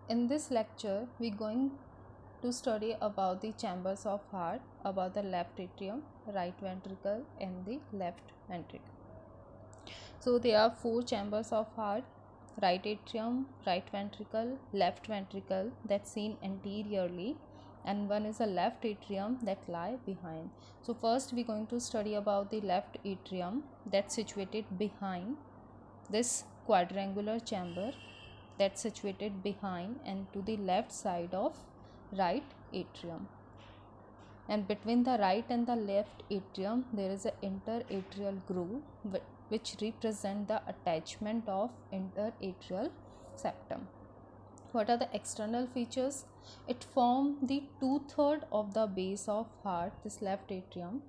In this lecture, we're going to study about the chambers of heart, about the left atrium, right ventricle, and the left ventricle. So there are four chambers of heart: right atrium, right ventricle, left ventricle that's seen anteriorly, and one is a left atrium that lie behind. So first we're going to study about the left atrium that's situated behind this quadrangular chamber, that's situated behind and to the left side of right atrium. And between the right and the left atrium there is an interatrial groove which represent the attachment of interatrial septum. What are the external features? It forms the 2/3 of the base of heart, this left atrium,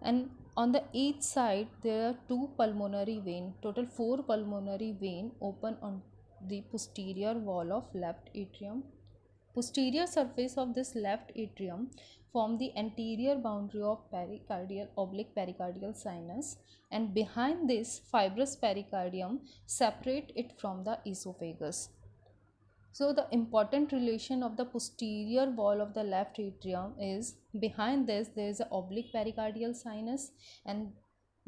and on the each side there are two pulmonary vein, total 4 pulmonary vein open on the posterior wall of left atrium. Posterior surface of this left atrium form the anterior boundary of pericardial oblique pericardial sinus, and behind this fibrous pericardium separate it from the esophagus. So the important relation of the posterior wall of the left atrium is, behind this there is an oblique pericardial sinus, and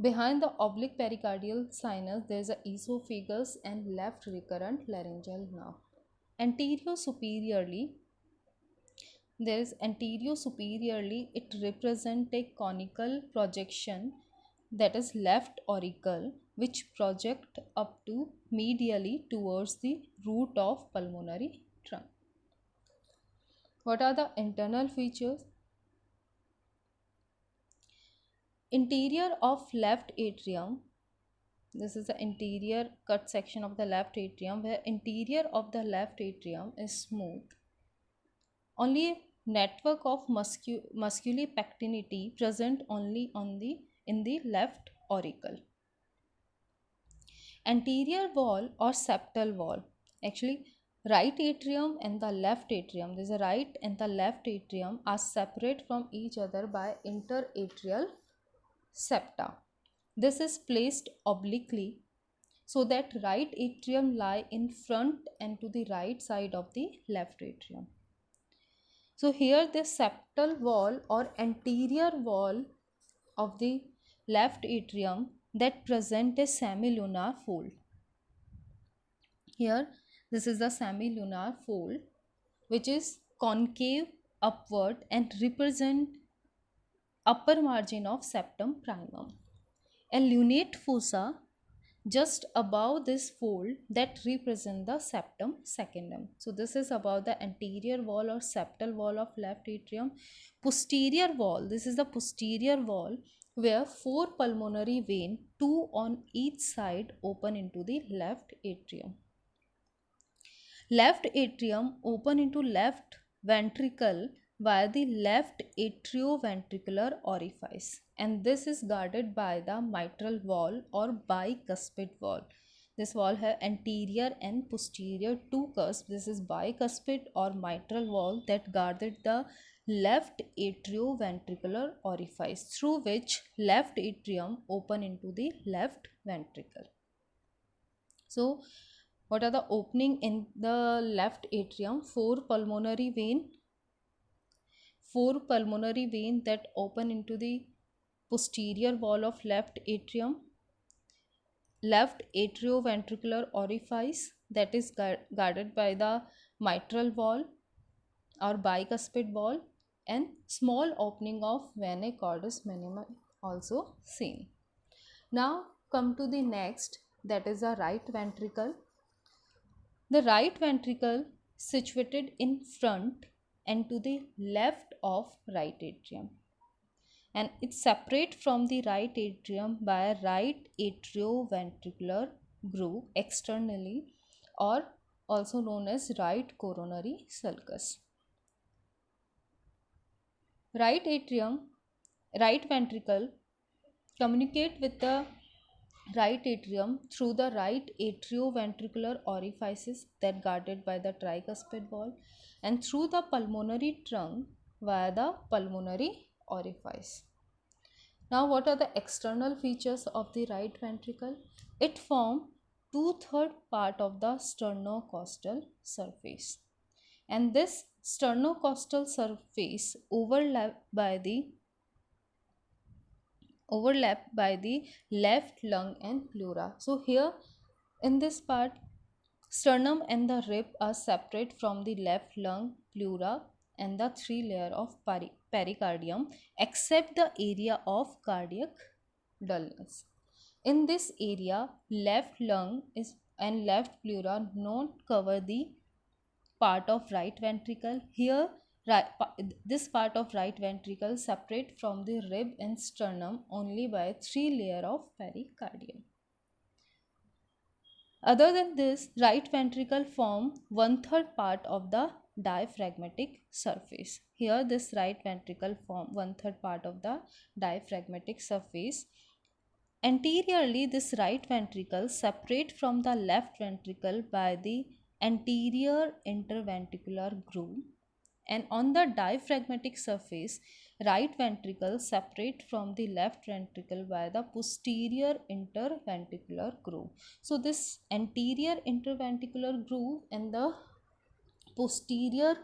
behind the oblique pericardial sinus there is a esophagus and left recurrent laryngeal nerve. Anterior superiorly, it represents a conical projection, that is left auricle, which project up to medially towards the root of pulmonary trunk. What are the internal features? Interior of left atrium, this is the interior cut section of the left atrium, where interior of the left atrium is smooth. Only a network of musculi pectinity present only in the left auricle. Anterior wall or septal wall, actually right atrium and the left atrium, there's a right and the left atrium are separate from each other by interatrial septa. This is placed obliquely so that right atrium lie in front and to the right side of the left atrium. So here the septal wall or anterior wall of the left atrium that present a semilunar fold. Here this is the semilunar fold which is concave upward and represent upper margin of septum primum. A lunate fossa just above this fold that represent the septum secundum. So this is about the anterior wall or septal wall of left atrium. Posterior wall, this is the posterior wall where 4 pulmonary vein, 2 on each side, open into the left atrium. Left atrium open into left ventricle via the left atrioventricular orifice, and this is guarded by the mitral wall or bicuspid wall. This wall has anterior and posterior two cusps. This is bicuspid or mitral wall that guarded the left atrioventricular orifice through which left atrium open into the left ventricle. So what are the opening in the left atrium? 4 pulmonary vein that open into the posterior wall of left atrium, left atrioventricular orifice that is guarded by the mitral wall or bicuspid wall, and small opening of vena cordis minima also seen. Now come to the next, that is the right ventricle. The right ventricle situated in front and to the left of right atrium, and it's separate from the right atrium by a right atrioventricular groove externally, or also known as right coronary sulcus. Right ventricle communicate with the right atrium through the right atrioventricular orifices that guarded by the tricuspid wall, and through the pulmonary trunk via the pulmonary orifice. Now what are the external features of the right ventricle? It forms 2/3 part of the sternocostal surface, and this sternocostal surface overlapped by the left lung and pleura. So here in this part, sternum and the rib are separate from the left lung, pleura, and the three layer of pericardium, except the area of cardiac dullness. In this area, left lung is and left pleura not cover the part of right ventricle. Here, this part of right ventricle separate from the rib and sternum only by three layer of pericardium. Other than this, right ventricle form 1/3 part of the diaphragmatic surface. Here, this right ventricle form 1/3 part of the diaphragmatic surface. Anteriorly, this right ventricle separate from the left ventricle by the anterior interventricular groove, and on the diaphragmatic surface, right ventricle separate from the left ventricle by the posterior interventricular groove. So this anterior interventricular groove and the posterior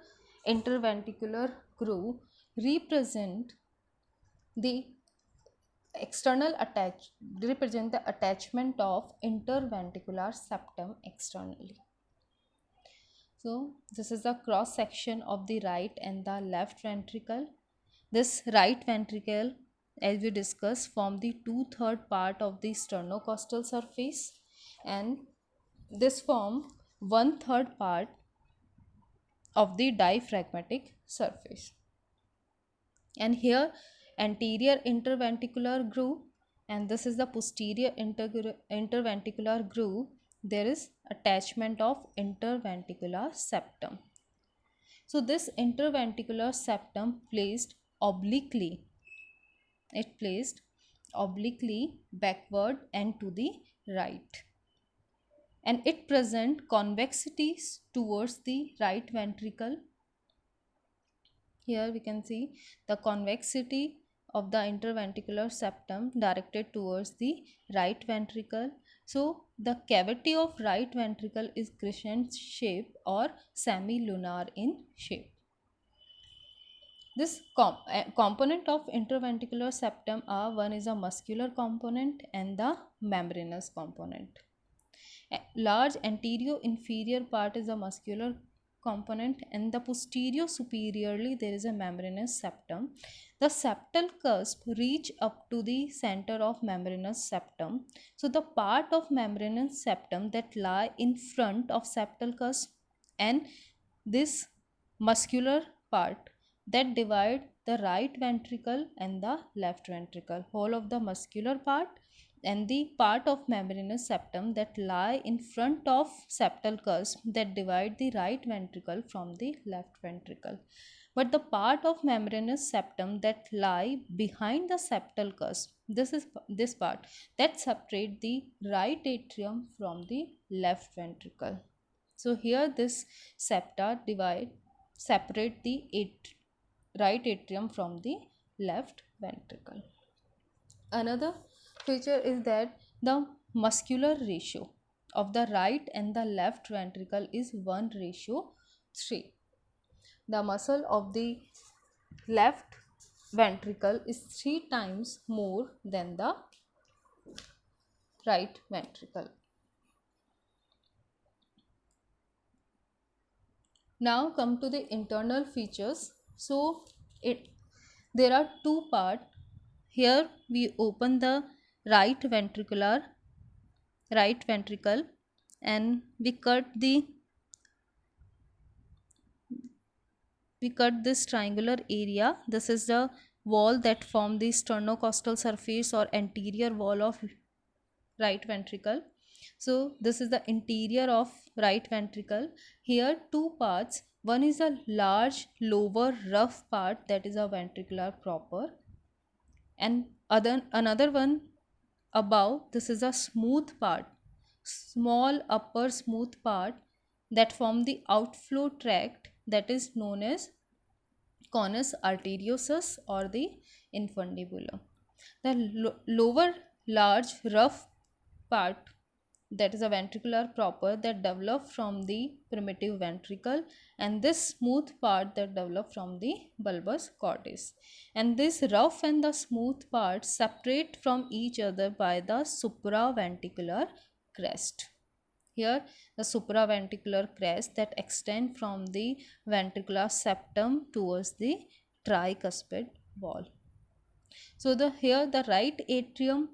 interventricular groove represent the represent the attachment of interventricular septum externally. So this is the cross section of the right and the left ventricle. This right ventricle, as we discussed, form the 2/3 part of the sternocostal surface, and this form 1/3 part of the diaphragmatic surface. And here anterior interventricular groove, and this is the posterior interventricular groove. There is attachment of interventricular septum. So this interventricular septum placed obliquely backward and to the right, and it present convexities towards the right ventricle. Here we can see the convexity of the interventricular septum directed towards the right ventricle. So the cavity of right ventricle is crescent shape or semilunar in shape. This component of interventricular septum are, one is a muscular component and the membranous component. A large anterior inferior part is a muscular component, and the posterior superiorly there is a membranous septum. The septal cusp reach up to the center of membranous septum. So the part of membranous septum that lie in front of septal cusp and this muscular part that divide the right ventricle and the left ventricle, whole of the muscular part and the part of membranous septum that lie in front of septal cusp that divide the right ventricle from the left ventricle. But the part of membranous septum that lie behind the septal cusp, this part that separate the right atrium from the left ventricle. So here this septa separate the right atrium from the left ventricle. Another feature is that the muscular ratio of the right and the left ventricle is 1:3. The muscle of the left ventricle is 3 times more than the right ventricle. Now come to the internal features. So there are two parts. Here we open the right ventricle and we cut this triangular area. This is the wall that form the sternocostal surface or anterior wall of right ventricle. So this is the interior of right ventricle. Here two parts. One is a large lower rough part, that is a ventricular proper, and another one above, this is a smooth part, small upper smooth part that form the outflow tract, that is known as conus arteriosus or the infundibulum. The lower large rough part that is a ventricular proper that develop from the primitive ventricle, and this smooth part that develop from the bulbous cortex. And this rough and the smooth parts separate from each other by the supraventricular crest. Here the supraventricular crest that extend from the ventricular septum towards the tricuspid wall. So here the right atrium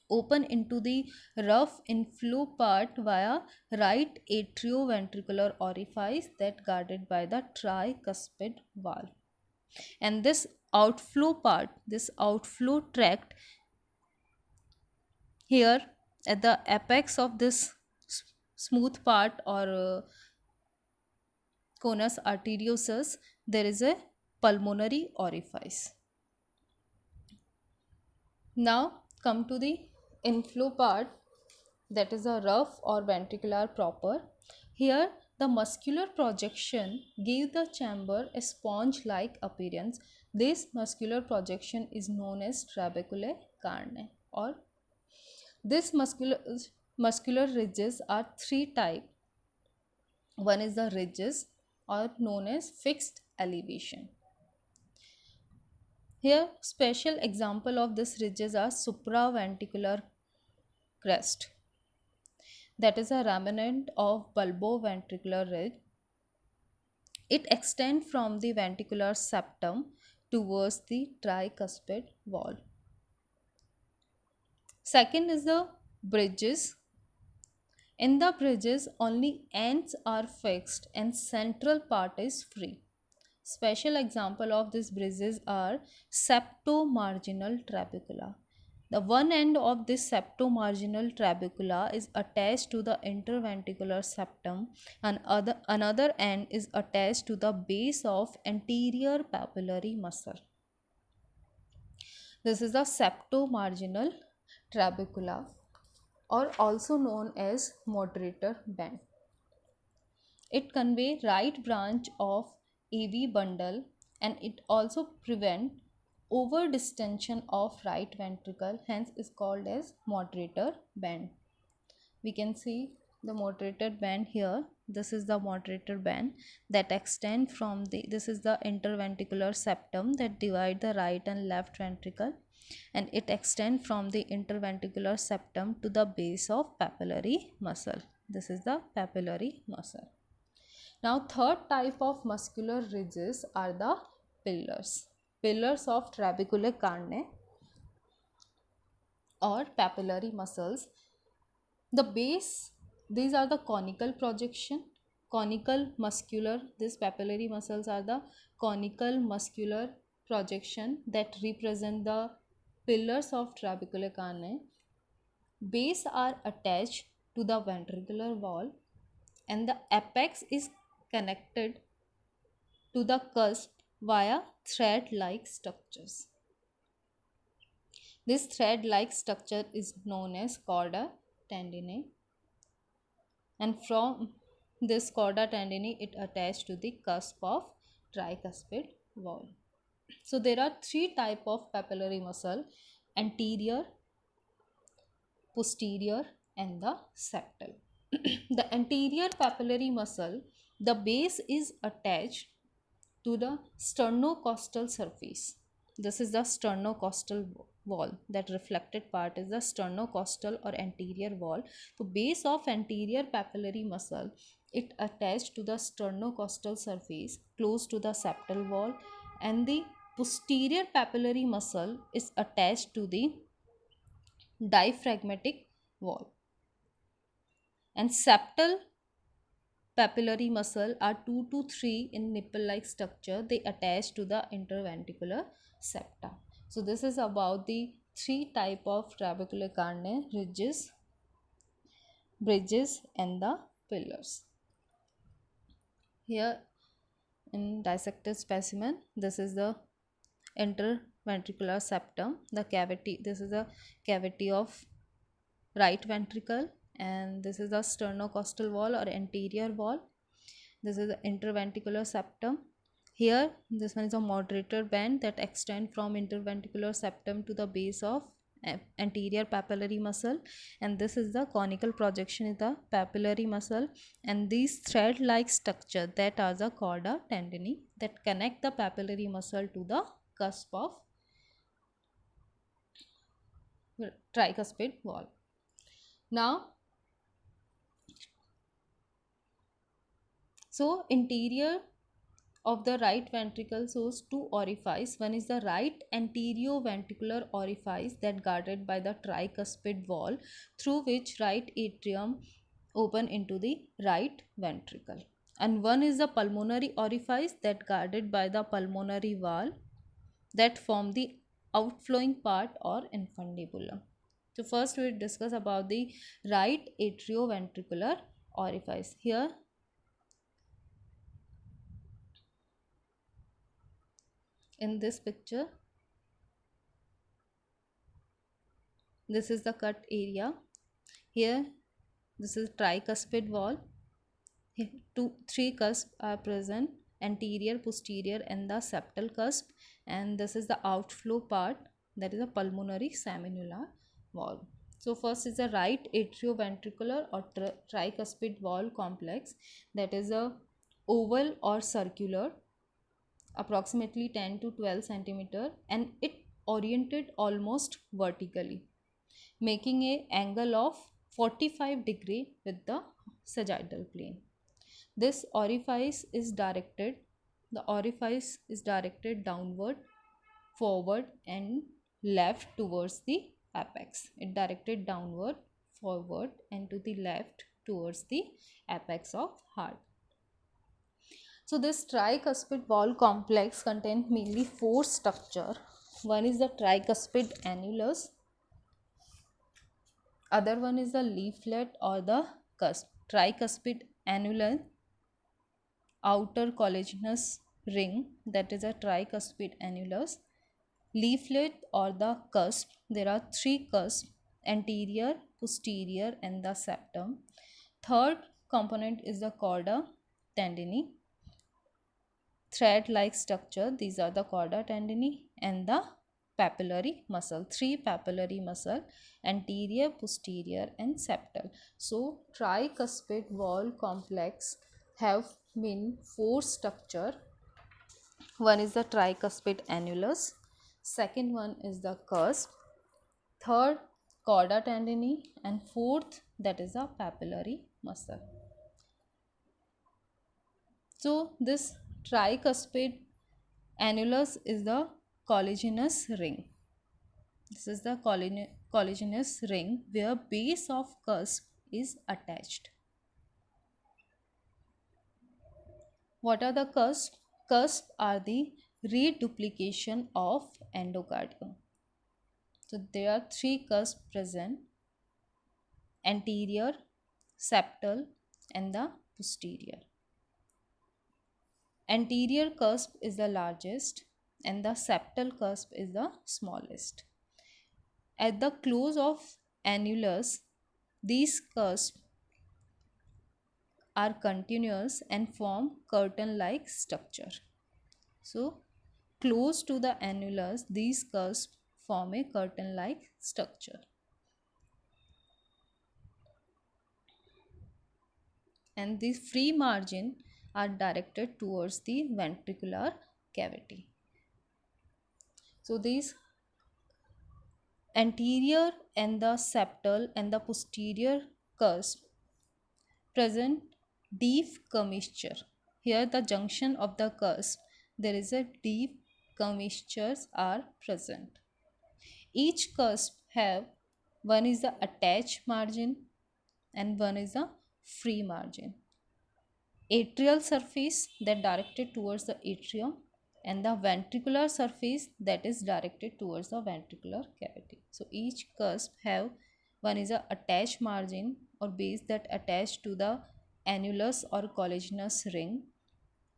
open into the rough inflow part via right atrioventricular orifice that guarded by the tricuspid valve. And this outflow part, this outflow tract here at the apex of this smooth part or conus arteriosus, there is a pulmonary orifice. Now come to the inflow part, that is a rough or ventricular proper. Here the muscular projection gave the chamber a sponge-like appearance. This muscular projection is known as trabeculae carneae, or this muscular ridges are three types. One is the ridges or known as fixed elevation. Here special example of this ridges are supraventricular crest, that is a remnant of bulboventricular ridge. It extends from the ventricular septum towards the tricuspid wall. Second is the bridges. In the bridges, only ends are fixed and central part is free. Special example of these bridges are septomarginal trabecula. The one end of this septomarginal trabecula is attached to the interventricular septum, and another end is attached to the base of anterior papillary muscle. This is the septomarginal trabecula, or also known as moderator band. It conveys right branch of AV bundle, and it also prevent over distension of right ventricle, hence is called as moderator band. We can see the moderator band here. This is the moderator band that extend from this is the interventricular septum that divide the right and left ventricle, and it extend from the interventricular septum to the base of papillary muscle. This is the papillary muscle. Now third type of muscular ridges are the pillars. Pillars of trabeculae carneae or papillary muscles. The base, these are the conical projection, conical muscular, these papillary muscles are the conical muscular projection that represent the pillars of trabeculae carneae. Base are attached to the ventricular wall, and the apex is connected to the cusp via thread-like structures. This thread-like structure is known as chorda tendineae, and from this chorda tendineae it attached to the cusp of tricuspid wall. So there are three type of papillary muscle: anterior, posterior, and the septal. The anterior papillary muscle, the base is attached to the sternocostal surface. This is the sternocostal wall. That reflected part is the sternocostal or anterior wall. So base of anterior papillary muscle, it attached to the sternocostal surface close to the septal wall, and the posterior papillary muscle is attached to the diaphragmatic wall. And septal papillary muscle are 2 to 3 in nipple-like structure. They attach to the interventricular septa. So this is about the three type of trabeculae carneae: ridges, bridges, and the pillars. Here in dissected specimen, this is the interventricular septum, the cavity. This is the cavity of right ventricle, and this is the sternocostal wall or anterior wall. This is the interventricular septum. Here this one is a moderator band that extend from interventricular septum to the base of anterior papillary muscle, and this is the conical projection is the papillary muscle, and these thread like structure that are the chorda tendineae that connect the papillary muscle to the cusp of tricuspid wall. Now, so interior of the right ventricle shows two orifice. One is the right anterioventricular orifice that guarded by the tricuspid wall, through which right atrium open into the right ventricle, and one is the pulmonary orifice that guarded by the pulmonary wall that form the outflowing part or infundibulum. So first we discuss about the right atrioventricular orifice. Here in this picture, this is the cut area. Here this is tricuspid wall. Here, three cusps are present: anterior, posterior, and the septal cusp. And this is the outflow part, that is a pulmonary semilunar wall. So first is the right atrioventricular or tricuspid wall complex, that is a oval or circular, approximately 10 to 12 centimeter, and it oriented almost vertically, making a angle of 45 degree with the sagittal plane. This orifice is directed, the orifice is directed downward, forward, and left towards the apex. It directed downward, forward, and to the left towards the apex of heart. So this tricuspid wall complex contains mainly four structure. One is the tricuspid annulus, other one is the leaflet or the cusp. Tricuspid annulus, outer collagenous ring, that is a tricuspid annulus. Leaflet or the cusp, there are three cusps: anterior, posterior, and the septum. Third component is the chorda tendineae, thread like structure, these are the chorda tendineae, and the papillary muscle, three papillary muscle: anterior, posterior, and septal. So tricuspid wall complex have been four structure. One is the tricuspid annulus, second one is the cusp, third chorda tendineae, and fourth, that is the papillary muscle. So this tricuspid annulus is the collagenous ring. This is the collagenous ring where base of cusp is attached. What are the cusps? Cusps are the reduplication of endocardium. So there are three cusps present: anterior, septal, and the posterior. Anterior cusp is the largest and the septal cusp is the smallest. At the close of annulus, these cusps are continuous and form curtain-like structure. So, close to the annulus, these cusps form a curtain-like structure. And the free margin are directed towards the ventricular cavity. So, these anterior and the septal and the posterior cusp present deep commissure. Here the junction of the cusp, there is a deep commissures are present. Each cusp have, one is the attached margin and one is the free margin. Atrial surface that directed towards the atrium, and the ventricular surface that is directed towards the ventricular cavity. So each cusp have, one is a attached margin or base that attached to the annulus or collagenous ring.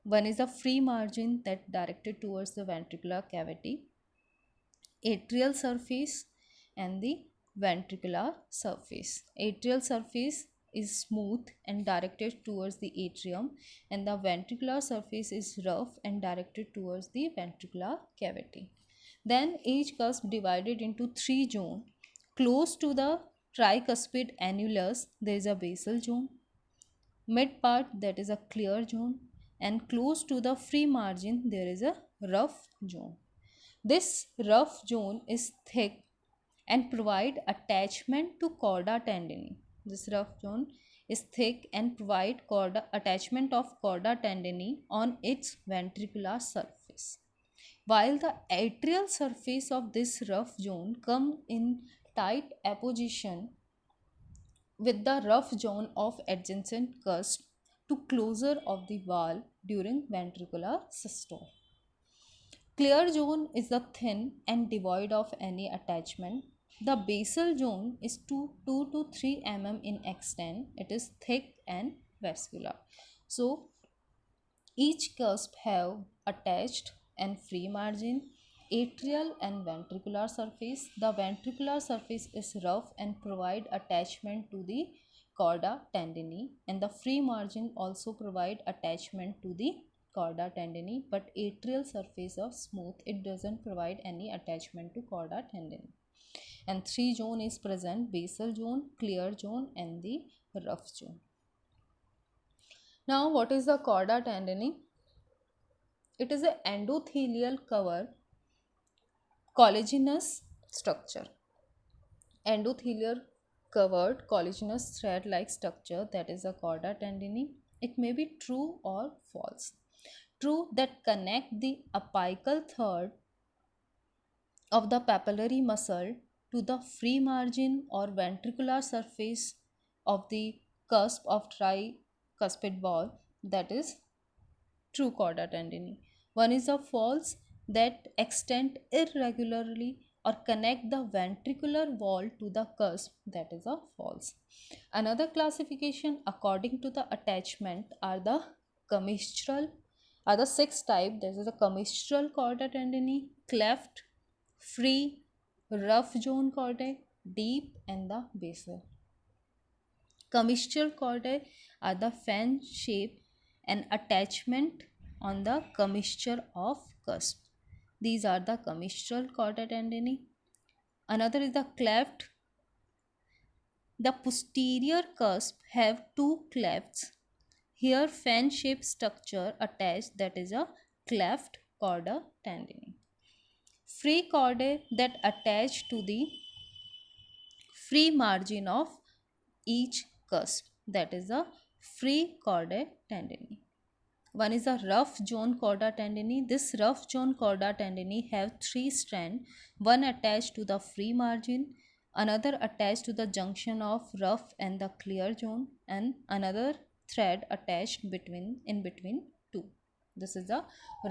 One is a free margin that directed towards the ventricular cavity, atrial surface, and the ventricular surface. Atrial surface is smooth and directed towards the atrium, and the ventricular surface is rough and directed towards the ventricular cavity. Then each cusp divided into three zones. Close to the tricuspid annulus, there is a basal zone. Mid part, that is a clear zone, and close to the free margin there is a rough zone. This rough zone is thick and provide attachment to chorda tendineae. This rough zone is thick and provide attachment of chorda tendineae on its ventricular surface. While the atrial surface of this rough zone come in tight apposition with the rough zone of adjacent cusp to closure of the valve during ventricular systole. Clear zone is the thin and devoid of any attachment. The basal zone is 2 to 3 mm in extent. It is thick and vascular. So each cusp have attached and free margin, atrial and ventricular surface. The ventricular surface is rough and provide attachment to the chorda tendineae, and the free margin also provide attachment to the chorda tendineae, but atrial surface is smooth. It doesn't provide any attachment to chorda tendineae. And three zone is present: basal zone, clear zone, and the rough zone. Now, what is the chorda tendineae? It is an endothelial cover collagenous structure. Endothelial covered collagenous thread like structure, that is a chorda tendineae. It may be true or false. True, that connect the apical third of the papillary muscle to the free margin or ventricular surface of the cusp of tricuspid wall, that is true chorda tendineae. One is a false, that extend irregularly or connect the ventricular wall to the cusp, that is a false. Another classification according to the attachment are the commistral, are the six type. This is a commistral chorda tendineae, cleft, free, rough zone chordae, deep, and the basal. Commistral chordae are the fan shape and attachment on the commissure of cusp. These are the commistral chorda tendineae. Another is the cleft. The posterior cusp have two clefts. Here fan shaped structure attached, that is a cleft chorda tendineae. Free chordae that attach to the free margin of each cusp, that is a free chordae tendineae. One is a rough zone chorda tendineae. This rough zone chorda tendineae have three strands, one attached to the free margin, another attached to the junction of rough and the clear zone, and another thread attached in between two. This is the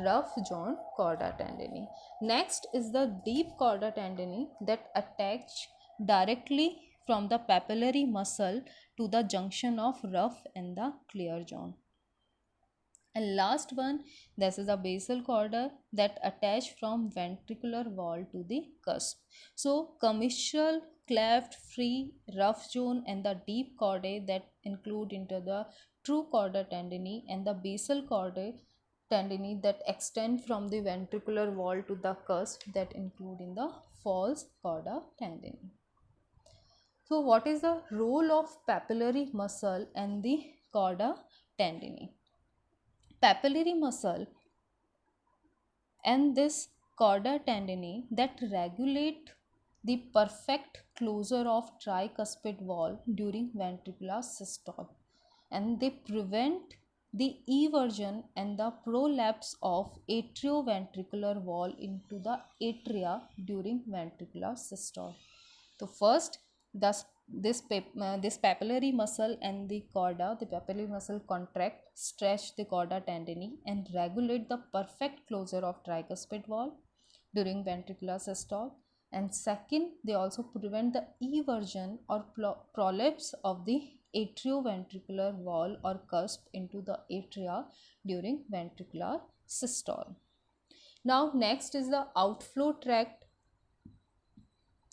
rough zone chorda tendineae. Next is the deep chorda tendineae that attach directly from the papillary muscle to the junction of rough and the clear zone. And last one, this is a basal chorda that attach from ventricular wall to the cusp. So commissure, cleft, free, rough zone, and the deep chordae that include into the true chorda tendineae, and the basal chordae tendineae that extend from the ventricular wall to the cusp, that include in the false chorda tendineae. So what is the role of papillary muscle and the chorda tendineae? Papillary muscle and this chorda tendineae that regulate the perfect closure of tricuspid wall during ventricular systole, and they prevent the eversion and the prolapse of atrioventricular wall into the atria during ventricular systole. So first, thus this papillary muscle and the papillary muscle contract, stretch the chorda tendineae, and regulate the perfect closure of tricuspid wall during ventricular systole. And second, they also prevent the eversion or prolapse of the atrioventricular wall or cusp into the atria during ventricular systole. Now next is the outflow tract.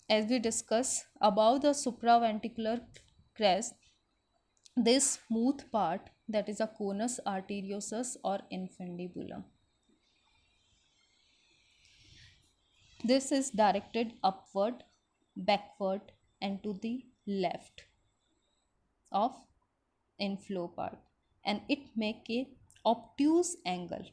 As we discuss above the supraventricular crest, this smooth part, that is a conus arteriosus or infundibulum. This is directed upward, backward, and to the left of inflow part, and it make a obtuse angle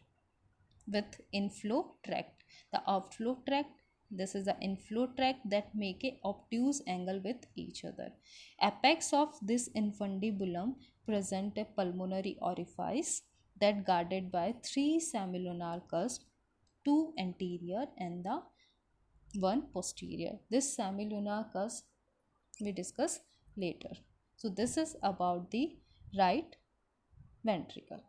with inflow tract. The outflow tract, this is the inflow tract that make a obtuse angle with each other. Apex of this infundibulum present a pulmonary orifice that guarded by three semilunar cusps, two anterior and the one posterior. This semilunar cusp we discuss later. So this is about the right ventricle.